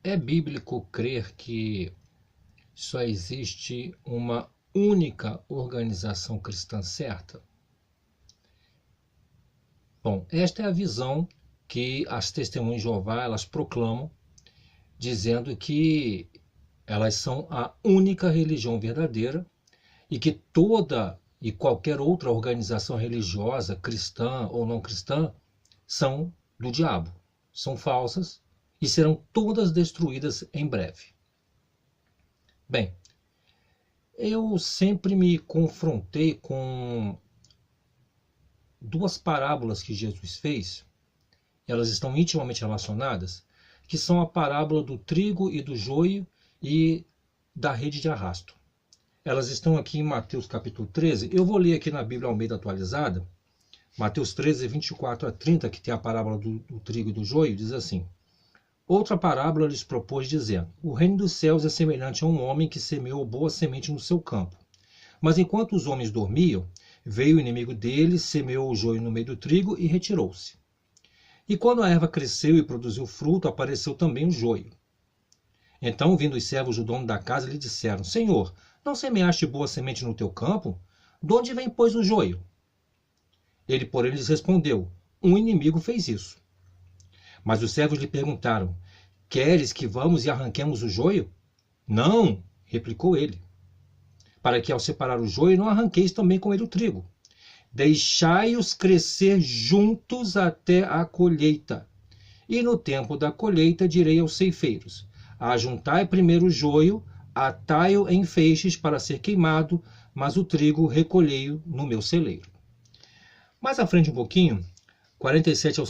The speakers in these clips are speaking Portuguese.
É bíblico crer que só existe uma única organização cristã certa? Bom, esta é a visão que as testemunhas de Jeová elas proclamam, dizendo que elas são a única religião verdadeira e que toda e qualquer outra organização religiosa, cristã ou não cristã, são do diabo, são falsas e serão todas destruídas em breve. Bem, eu sempre me confrontei com duas parábolas que Jesus fez, elas estão intimamente relacionadas, que são a parábola do trigo e do joio e da rede de arrasto. Elas estão aqui em Mateus capítulo 13. Eu vou ler aqui na Bíblia Almeida atualizada, Mateus 13, 24 a 30, que tem a parábola do trigo e do joio, diz assim: Outra parábola lhes propôs, dizendo: O reino dos céus é semelhante a um homem que semeou boa semente no seu campo. Mas enquanto os homens dormiam, veio o inimigo deles, semeou o joio no meio do trigo e retirou-se. E quando a erva cresceu e produziu fruto, apareceu também o joio. Então, vindo os servos do dono da casa, lhe disseram: Senhor, não semeaste boa semente no teu campo? De onde vem, pois, o joio? Ele, porém, lhes respondeu: Um inimigo fez isso. Mas os servos lhe perguntaram: Queres que vamos e arranquemos o joio? Não, replicou ele. Para que ao separar o joio não arranqueis também com ele o trigo. Deixai-os crescer juntos até a colheita. E no tempo da colheita direi aos ceifeiros: Ajuntai primeiro o joio, atai-o em feixes para ser queimado, mas o trigo recolhei-o no meu celeiro. Mais à frente um pouquinho, 47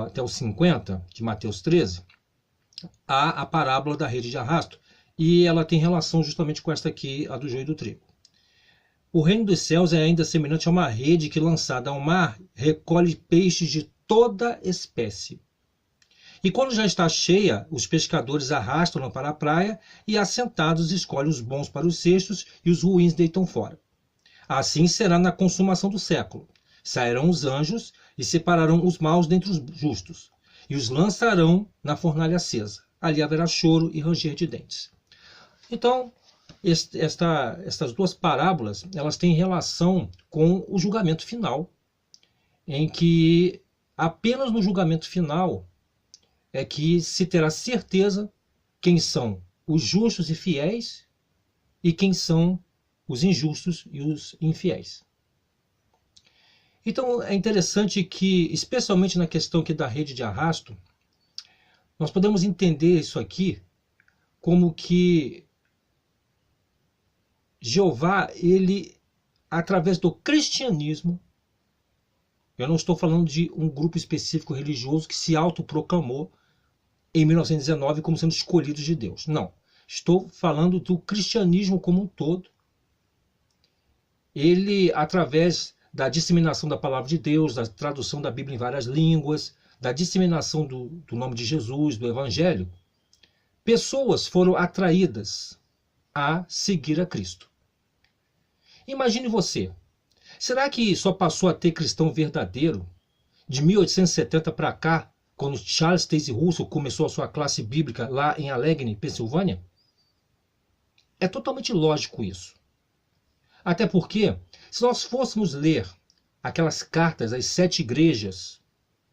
até os 50, de Mateus 13, há a parábola da rede de arrasto, e ela tem relação justamente com esta aqui, a do joio e do trigo. O reino dos céus é ainda semelhante a uma rede que, lançada ao mar, recolhe peixes de toda espécie. E quando já está cheia, os pescadores arrastam-na para a praia e, assentados, escolhem os bons para os cestos e os ruins deitam fora. Assim será na consumação do século. Sairão os anjos e separarão os maus dentre os justos, e os lançarão na fornalha acesa. Ali haverá choro e ranger de dentes. Então, estas duas parábolas, elas têm relação com o julgamento final, em que apenas no julgamento final é que se terá certeza quem são os justos e fiéis e quem são os injustos e os infiéis. Então é interessante que, especialmente na questão aqui da rede de arrasto, nós podemos entender isso aqui como que Jeová, ele, através do cristianismo, eu não estou falando de um grupo específico religioso que se autoproclamou em 1919 como sendo escolhidos de Deus. Não. Estou falando do cristianismo como um todo. Ele, através da disseminação da palavra de Deus, da tradução da Bíblia em várias línguas, da disseminação do nome de Jesus, do Evangelho, pessoas foram atraídas a seguir a Cristo. Imagine você, será que só passou a ter cristão verdadeiro de 1870 para cá, quando Charles Taze Russell começou a sua classe bíblica lá em Allegheny, Pensilvânia? É totalmente lógico isso. Até porque, se nós fôssemos ler aquelas cartas às 7 igrejas,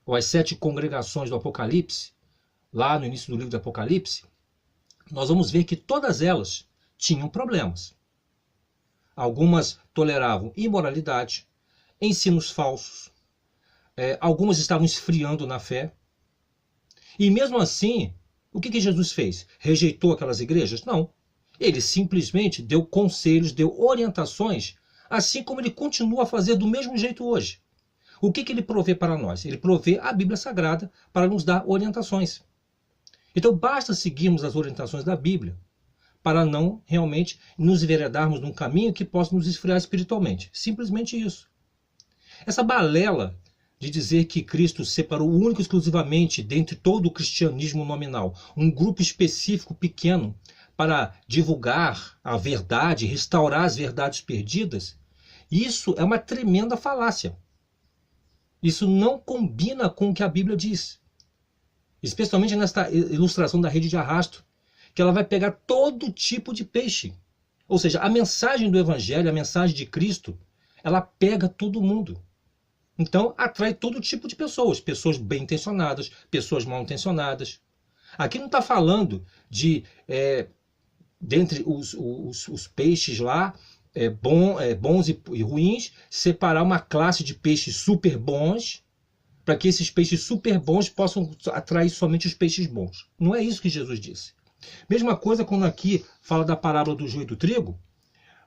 ou às 7 congregações do Apocalipse, lá no início do livro do Apocalipse, nós vamos ver que todas elas tinham problemas. Algumas toleravam imoralidade, ensinos falsos, algumas estavam esfriando na fé. E mesmo assim, o que Jesus fez? Rejeitou aquelas igrejas? Não. Ele simplesmente deu conselhos, deu orientações, assim como ele continua a fazer do mesmo jeito hoje. O que ele provê para nós? Ele provê a Bíblia Sagrada para nos dar orientações. Então basta seguirmos as orientações da Bíblia para não realmente nos enveredarmos num caminho que possa nos esfriar espiritualmente. Simplesmente isso. Essa balela de dizer que Cristo separou único e exclusivamente dentre todo o cristianismo nominal um grupo específico pequeno para divulgar a verdade, restaurar as verdades perdidas, isso é uma tremenda falácia. Isso não combina com o que a Bíblia diz. especialmente nesta ilustração da rede de arrasto, que ela vai pegar todo tipo de peixe. Ou seja, a mensagem do Evangelho, a mensagem de Cristo, ela pega todo mundo. Então, atrai todo tipo de pessoas. Pessoas bem intencionadas, pessoas mal intencionadas. Aqui não está falando de, dentre os peixes lá, bons e ruins, separar uma classe de peixes super bons, para que esses peixes super bons possam atrair somente os peixes bons. Não é isso que Jesus disse. Mesma coisa quando aqui fala da parábola do joio e do trigo,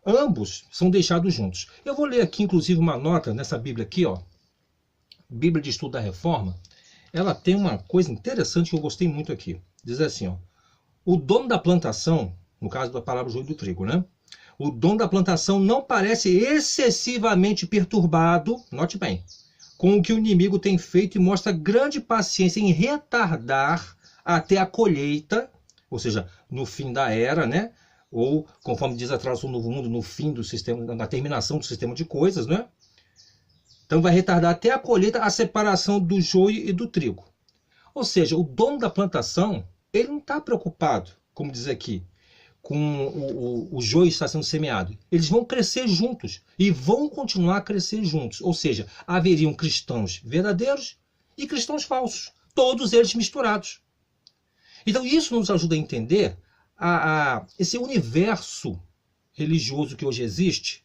ambos são deixados juntos. Eu vou ler aqui, inclusive, uma nota nessa Bíblia aqui, ó, Bíblia de Estudo da Reforma. Ela tem uma coisa interessante que eu gostei muito aqui. Diz assim, ó, o dono da plantação, no caso da parábola do joio e do trigo, né? O dono da plantação não parece excessivamente perturbado, note bem, com o que o inimigo tem feito e mostra grande paciência em retardar até a colheita, ou seja, no fim da era, né? Ou, conforme diz a tradução do Novo Mundo, no fim do sistema, na terminação do sistema de coisas, né? Então vai retardar até a colheita a separação do joio e do trigo. Ou seja, o dono da plantação, ele não está preocupado, como diz aqui, com o joio está sendo semeado. Eles vão crescer juntos e vão continuar a crescer juntos. Ou seja, haveriam cristãos verdadeiros e cristãos falsos, todos eles misturados. Então isso nos ajuda a entender esse universo religioso que hoje existe,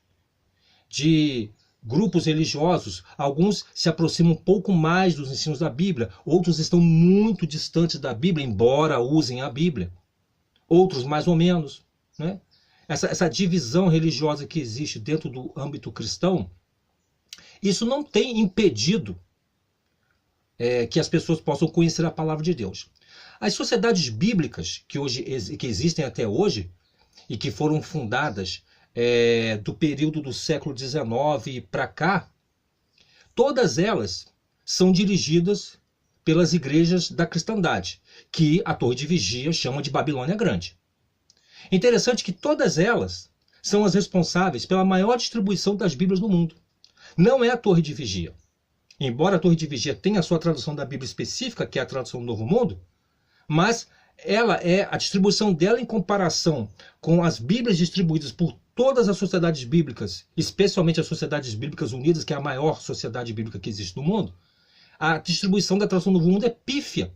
de grupos religiosos. Alguns se aproximam um pouco mais dos ensinos da Bíblia, outros estão muito distantes da Bíblia, embora usem a Bíblia. Outros mais ou menos, né? Essa divisão religiosa que existe dentro do âmbito cristão, isso não tem impedido que as pessoas possam conhecer a palavra de Deus. As sociedades bíblicas que existem até hoje e que foram fundadas do período do século XIX para cá, todas elas são dirigidas pelas igrejas da cristandade, que a Torre de Vigia chama de Babilônia Grande. Interessante que todas elas são as responsáveis pela maior distribuição das Bíblias no mundo. Não é a Torre de Vigia. Embora a Torre de Vigia tenha a sua tradução da Bíblia específica, que é a tradução do Novo Mundo, mas ela a distribuição dela em comparação com as Bíblias distribuídas por todas as sociedades bíblicas, especialmente as Sociedades Bíblicas Unidas, que é a maior sociedade bíblica que existe no mundo, a distribuição da tradução do Novo Mundo é pífia.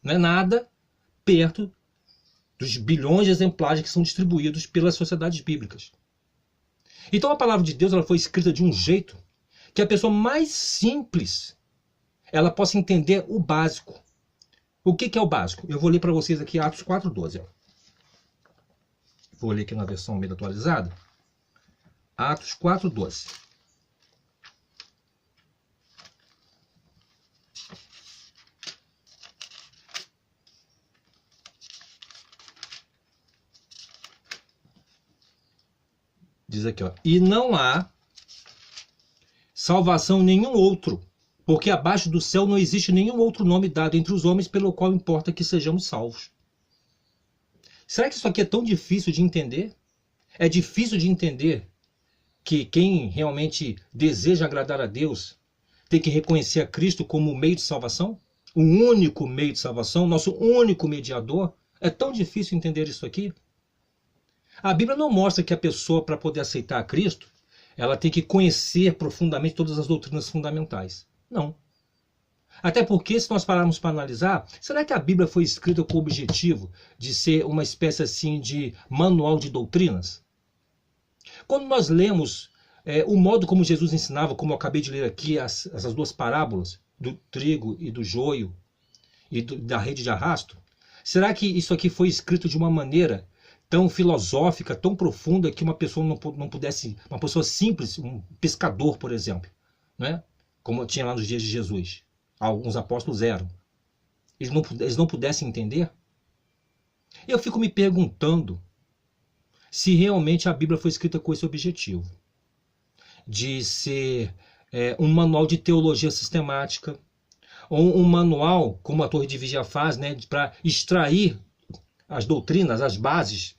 Não é nada perto dos bilhões de exemplares que são distribuídos pelas sociedades bíblicas. Então a palavra de Deus ela foi escrita de um jeito que a pessoa mais simples ela possa entender o básico. O que é o básico? Eu vou ler para vocês aqui Atos 4:12. Vou ler aqui na versão meio atualizada. Atos 4:12. Diz aqui, ó, e não há salvação nenhum outro, porque abaixo do céu não existe nenhum outro nome dado entre os homens pelo qual importa que sejamos salvos. Será que isso aqui é tão difícil de entender? É difícil de entender que quem realmente deseja agradar a Deus tem que reconhecer a Cristo como o meio de salvação? O único meio de salvação, nosso único mediador? É tão difícil entender isso aqui? A Bíblia não mostra que a pessoa, para poder aceitar a Cristo, ela tem que conhecer profundamente todas as doutrinas fundamentais. Não. Até porque, se nós pararmos para analisar, será que a Bíblia foi escrita com o objetivo de ser uma espécie assim de manual de doutrinas? Quando nós lemos o modo como Jesus ensinava, como eu acabei de ler aqui, essas duas parábolas, do trigo e do joio, e da rede de arrasto, será que isso aqui foi escrito de uma maneira tão filosófica, tão profunda, que uma pessoa não pudesse, uma pessoa simples, um pescador, por exemplo, né? Como tinha lá nos dias de Jesus, alguns apóstolos eram, eles não pudessem entender? Eu fico me perguntando se realmente a Bíblia foi escrita com esse objetivo, de ser um manual de teologia sistemática, ou um manual, como a Torre de Vigia faz, né, para extrair as doutrinas, as bases,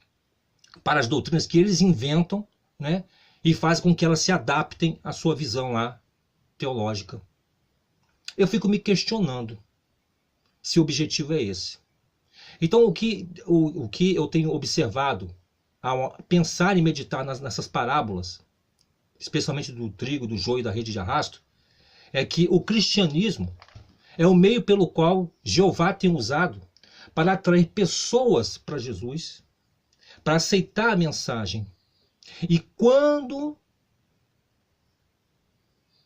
para as doutrinas que eles inventam, né, e faz com que elas se adaptem à sua visão lá teológica. Eu fico me questionando. se o objetivo é esse. Então, o que eu tenho observado ao pensar e meditar nessas parábolas, especialmente do trigo, do joio e da rede de arrasto, é que o cristianismo é o meio pelo qual Jeová tem usado para atrair pessoas para Jesus, para aceitar a mensagem. E quando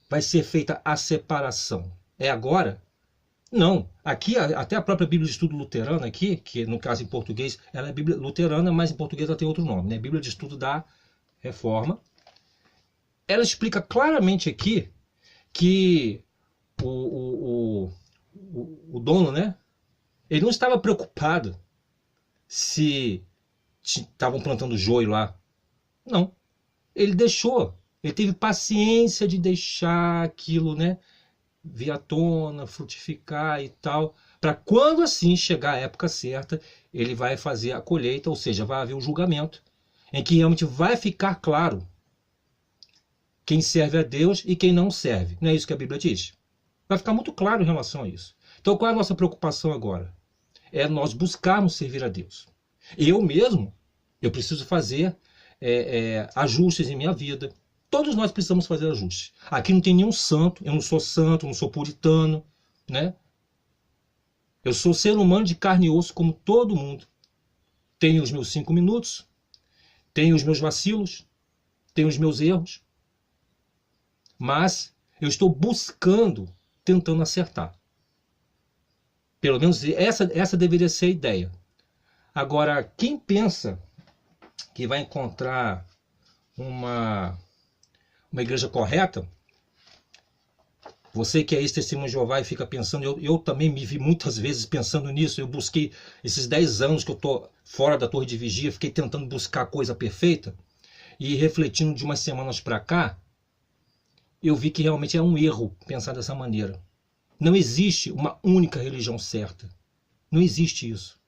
vai ser feita a separação? É agora? Não. Aqui, até a própria Bíblia de Estudo Luterana, aqui, que no caso em português, ela é Bíblia Luterana, mas em português ela tem outro nome, né? Bíblia de Estudo da Reforma. Ela explica claramente aqui que o dono, né? Ele não estava preocupado se estavam plantando joio lá. Não. Ele deixou. Ele teve paciência de deixar aquilo, né, vir à tona, frutificar e tal, para quando assim chegar a época certa, ele vai fazer a colheita, ou seja, vai haver um julgamento, em que realmente vai ficar claro quem serve a Deus e quem não serve. Não é isso que a Bíblia diz? Vai ficar muito claro em relação a isso. Então, qual é a nossa preocupação agora? É nós buscarmos servir a Deus. Eu mesmo, eu preciso fazer ajustes em minha vida. Todos nós precisamos fazer ajustes. Aqui não tem nenhum santo, eu não sou puritano, né? Eu sou ser humano de carne e osso como todo mundo. Tenho os meus 5 minutos, tenho os meus vacilos, tenho os meus erros, mas eu estou buscando, tentando acertar. Pelo menos essa deveria ser a ideia. Agora, quem pensa que vai encontrar uma igreja correta, você que é ex-testemunho de Jeová e fica pensando, eu também me vi muitas vezes pensando nisso, eu busquei esses 10 anos que eu estou fora da torre de vigia, fiquei tentando buscar a coisa perfeita, e refletindo de umas semanas para cá, eu vi que realmente é um erro pensar dessa maneira. Não existe uma única religião certa. Não existe isso.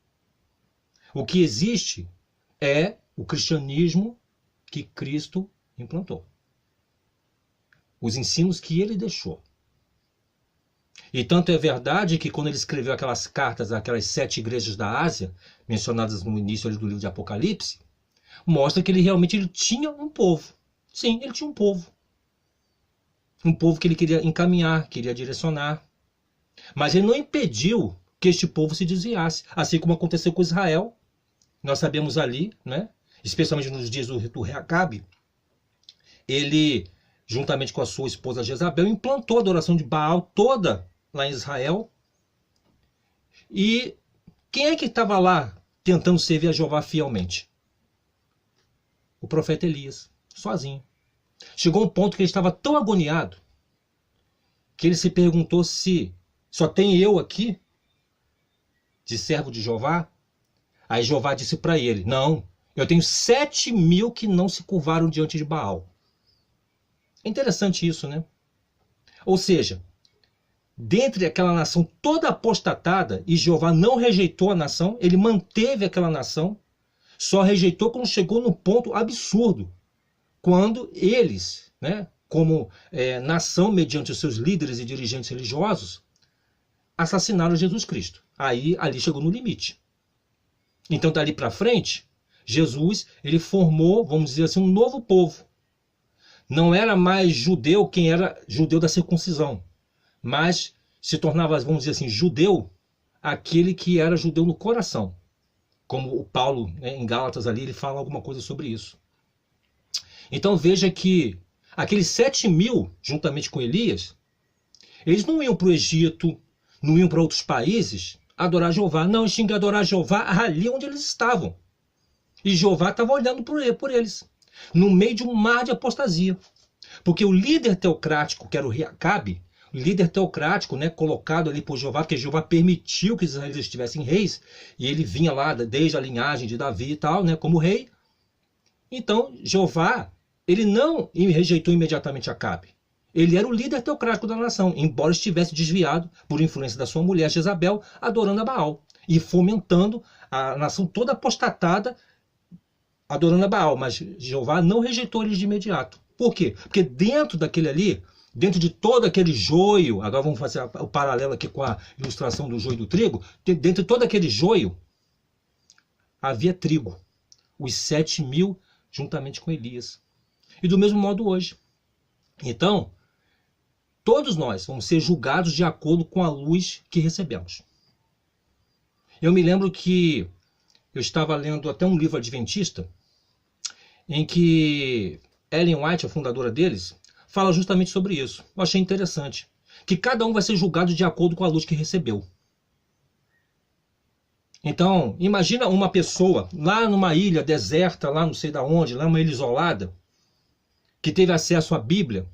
O que existe é o cristianismo que Cristo implantou. Os ensinos que ele deixou. E tanto é verdade que quando ele escreveu aquelas cartas àquelas 7 igrejas da Ásia, mencionadas no início do livro de Apocalipse, mostra que ele tinha um povo. Sim, ele tinha um povo. Um povo que ele queria encaminhar, queria direcionar. Mas ele não impediu que este povo se desviasse. Assim como aconteceu com Israel. Nós sabemos ali, né? Especialmente nos dias do rei Acabe, ele, juntamente com a sua esposa Jezabel, implantou a adoração de Baal toda lá em Israel. E quem é que estava lá tentando servir a Jeová fielmente? O profeta Elias, sozinho. Chegou um ponto que ele estava tão agoniado que ele se perguntou se só tem eu aqui de servo de Jeová. Aí Jeová disse para ele, não, eu tenho 7.000 que não se curvaram diante de Baal. É interessante isso, né? Ou seja, dentre aquela nação toda apostatada, e Jeová não rejeitou a nação, ele manteve aquela nação, só rejeitou quando chegou no ponto absurdo, quando eles, né, como nação, mediante os seus líderes e dirigentes religiosos, assassinaram Jesus Cristo. Aí, ali chegou no limite. Então, dali para frente, Jesus, ele formou, vamos dizer assim, um novo povo. Não era mais judeu quem era judeu da circuncisão, mas se tornava, vamos dizer assim, judeu aquele que era judeu no coração. Como o Paulo, né, em Gálatas ali, ele fala alguma coisa sobre isso. Então veja que aqueles 7.000, juntamente com Elias, eles não iam para o Egito, não iam para outros países adorar Jeová. Não, eles tinham que adorar Jeová ali onde eles estavam. E Jeová estava olhando por eles, no meio de um mar de apostasia. Porque o líder teocrático, que era o rei Acabe, o líder teocrático, né, colocado ali por Jeová, porque Jeová permitiu que os israelitas tivessem reis, e ele vinha lá desde a linhagem de Davi e tal, né, como rei. Então, Jeová, ele não rejeitou imediatamente Acabe. Ele era o líder teocrático da nação, embora estivesse desviado por influência da sua mulher Jezabel, adorando a Baal e fomentando a nação toda apostatada, adorando a Baal. Mas Jeová não rejeitou eles de imediato. Por quê? Porque dentro daquele ali, dentro de todo aquele joio, agora vamos fazer o paralelo aqui com a ilustração do joio e do trigo, dentro de todo aquele joio, havia trigo, os 7.000 juntamente com Elias. E do mesmo modo hoje. Então, todos nós vamos ser julgados de acordo com a luz que recebemos. Eu me lembro que eu estava lendo até um livro adventista, em que Ellen White, a fundadora deles, fala justamente sobre isso. Eu achei interessante. Que cada um vai ser julgado de acordo com a luz que recebeu. Então, imagina uma pessoa lá numa ilha deserta, lá não sei de onde, lá numa ilha isolada, que teve acesso à Bíblia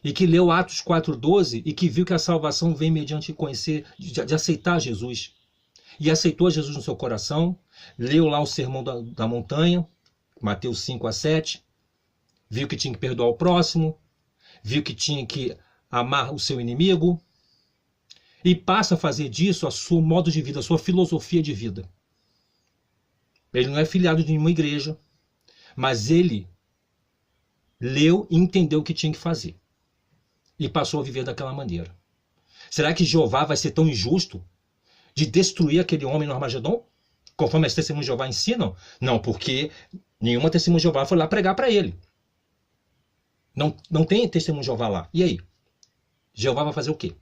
e que leu Atos 4:12 e que viu que a salvação vem mediante conhecer, de aceitar Jesus. E aceitou Jesus no seu coração, leu lá o Sermão da Montanha, Mateus 5-7, viu que tinha que perdoar o próximo, viu que tinha que amar o seu inimigo, e passa a fazer disso a seu modo de vida, a sua filosofia de vida. Ele não é filiado de nenhuma igreja, mas ele leu e entendeu o que tinha que fazer. E passou a viver daquela maneira. Será que Jeová vai ser tão injusto de destruir aquele homem no Armagedon? Conforme as testemunhas de Jeová ensinam? Não, porque nenhuma testemunha de Jeová foi lá pregar para ele. Não tem testemunho de Jeová lá. E aí? Jeová vai fazer o quê?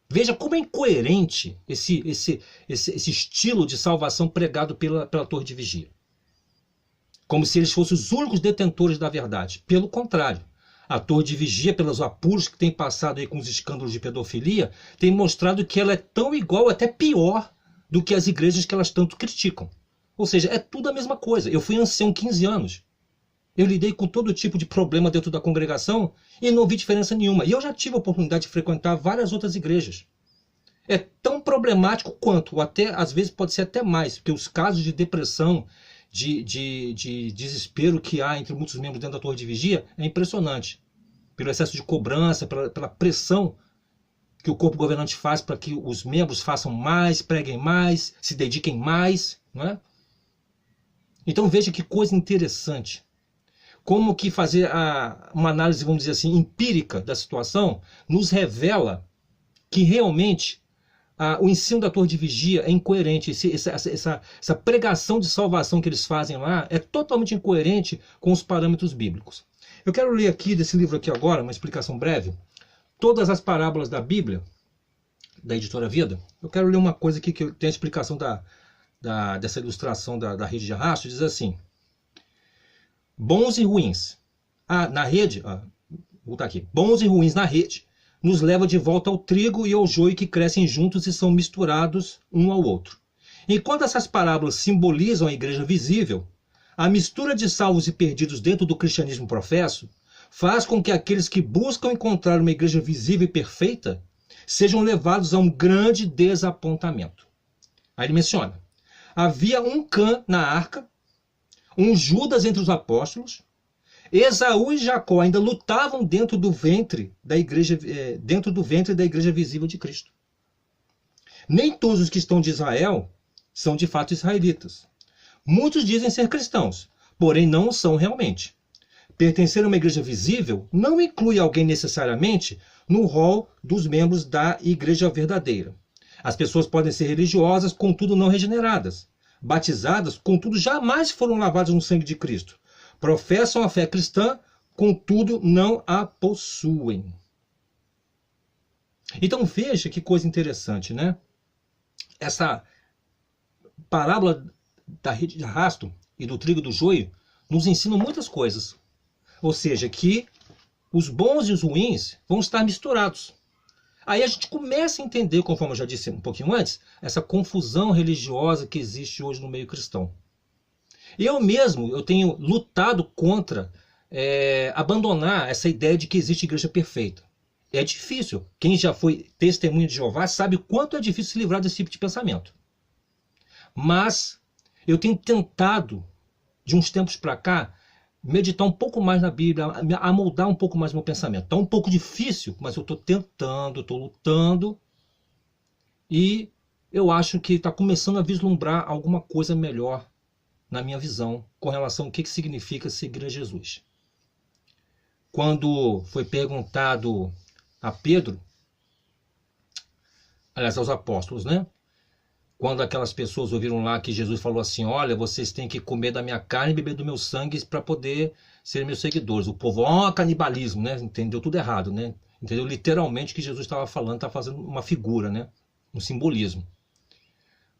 Veja como é incoerente esse estilo de salvação pregado pela torre de vigia. Como se eles fossem os únicos detentores da verdade. Pelo contrário, a torre de vigia, pelos apuros que tem passado aí com os escândalos de pedofilia, tem mostrado que ela é tão igual, até pior, do que as igrejas que elas tanto criticam. Ou seja, é tudo a mesma coisa. Eu fui ancião 15 anos. Eu lidei com todo tipo de problema dentro da congregação e não vi diferença nenhuma. E eu já tive a oportunidade de frequentar várias outras igrejas. É tão problemático quanto, ou até às vezes pode ser até mais, porque os casos de depressão, de desespero que há entre muitos membros dentro da torre de vigia é impressionante. Pelo excesso de cobrança, pela pressão que o corpo governante faz para que os membros façam mais, preguem mais, se dediquem mais. Não é? Então veja que coisa interessante. Como que fazer uma análise, vamos dizer assim, empírica da situação, nos revela que realmente o ensino da torre de vigia é incoerente. Essa pregação de salvação que eles fazem lá é totalmente incoerente com os parâmetros bíblicos. Eu quero ler aqui desse livro aqui agora, uma explicação breve, todas as parábolas da Bíblia, da Editora Vida. Eu quero ler uma coisa aqui que tem a explicação dessa ilustração da rede de arrasto, diz assim: bons e ruins. Na rede, vou botar aqui. Bons e ruins na rede nos leva de volta ao trigo e ao joio que crescem juntos e são misturados um ao outro. Enquanto essas parábolas simbolizam a igreja visível, a mistura de salvos e perdidos dentro do cristianismo professo faz com que aqueles que buscam encontrar uma igreja visível e perfeita sejam levados a um grande desapontamento. Aí ele menciona: havia um Cã na arca, um Judas entre os apóstolos, Esaú e Jacó ainda lutavam dentro do ventre da igreja visível de Cristo. Nem todos os que estão de Israel são de fato israelitas. Muitos dizem ser cristãos, porém não são realmente. Pertencer a uma igreja visível não inclui alguém necessariamente no rol dos membros da igreja verdadeira. As pessoas podem ser religiosas, contudo não regeneradas. Batizadas, contudo jamais foram lavadas no sangue de Cristo. Professam a fé cristã, contudo não a possuem. Então veja que coisa interessante, né? Essa parábola da rede de arrasto e do trigo e do joio nos ensina muitas coisas. Ou seja, que os bons e os ruins vão estar misturados. Aí a gente começa a entender, conforme eu já disse um pouquinho antes, essa confusão religiosa que existe hoje no meio cristão. Eu tenho lutado contra abandonar essa ideia de que existe igreja perfeita. É difícil. Quem já foi testemunha de Jeová sabe o quanto é difícil se livrar desse tipo de pensamento. Mas eu tenho tentado, de uns tempos para cá, meditar um pouco mais na Bíblia, amoldar um pouco mais o meu pensamento. Está um pouco difícil, mas eu estou tentando, estou lutando. E eu acho que está começando a vislumbrar alguma coisa melhor na minha visão com relação ao que significa seguir a Jesus. quando foi perguntado a Pedro, aliás, aos apóstolos, né? Quando aquelas pessoas ouviram lá que Jesus falou assim, olha, vocês têm que comer da minha carne e beber do meu sangue para poder ser meus seguidores. O povo, canibalismo, né? Entendeu tudo errado, né? Entendeu literalmente o que Jesus estava falando, está fazendo uma figura, né? Um simbolismo.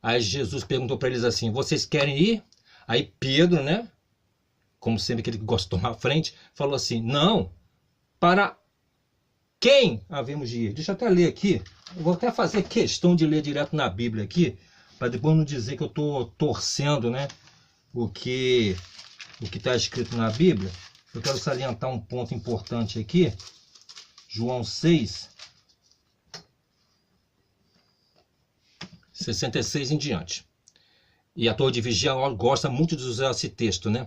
Aí Jesus perguntou para eles assim, vocês querem ir? Aí Pedro, né? Como sempre aquele que gosta de tomar a frente, falou assim, não, para quem havemos de ir? Deixa eu até ler aqui, eu vou até fazer questão de ler direto na Bíblia aqui, para depois não dizer que eu estou torcendo, né, o que está escrito na Bíblia. Eu quero salientar um ponto importante aqui, João 6, 66 em diante. E a Torre de Vigia gosta muito de usar esse texto, né?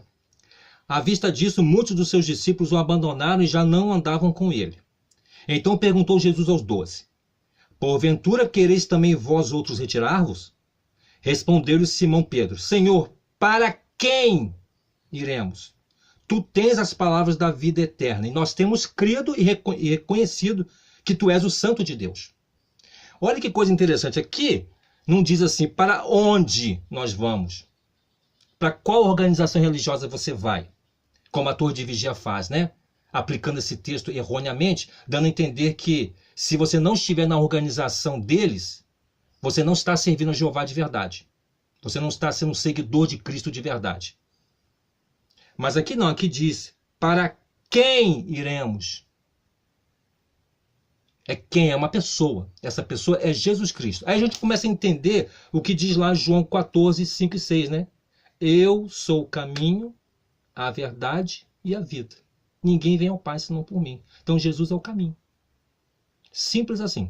À vista disso, muitos dos seus discípulos o abandonaram e já não andavam com ele. Então perguntou Jesus aos 12, porventura quereis também vós outros retirar-vos? Respondeu-lhe Simão Pedro, Senhor, para quem iremos? Tu tens as palavras da vida eterna, e nós temos crido e reconhecido que tu és o Santo de Deus. Olha que coisa interessante, aqui não diz assim, para onde nós vamos? Para qual organização religiosa você vai? Como a Torre de Vigia faz, né? Aplicando esse texto erroneamente, dando a entender que se você não estiver na organização deles, você não está servindo a Jeová de verdade. Você não está sendo um seguidor de Cristo de verdade. Mas aqui não, aqui diz, para quem iremos? É quem? É uma pessoa. Essa pessoa é Jesus Cristo. Aí a gente começa a entender o que diz lá João 14, 5 e 6, né? Eu sou o caminho, a verdade e a vida. Ninguém vem ao Pai senão por mim. Então Jesus é o caminho. Simples assim.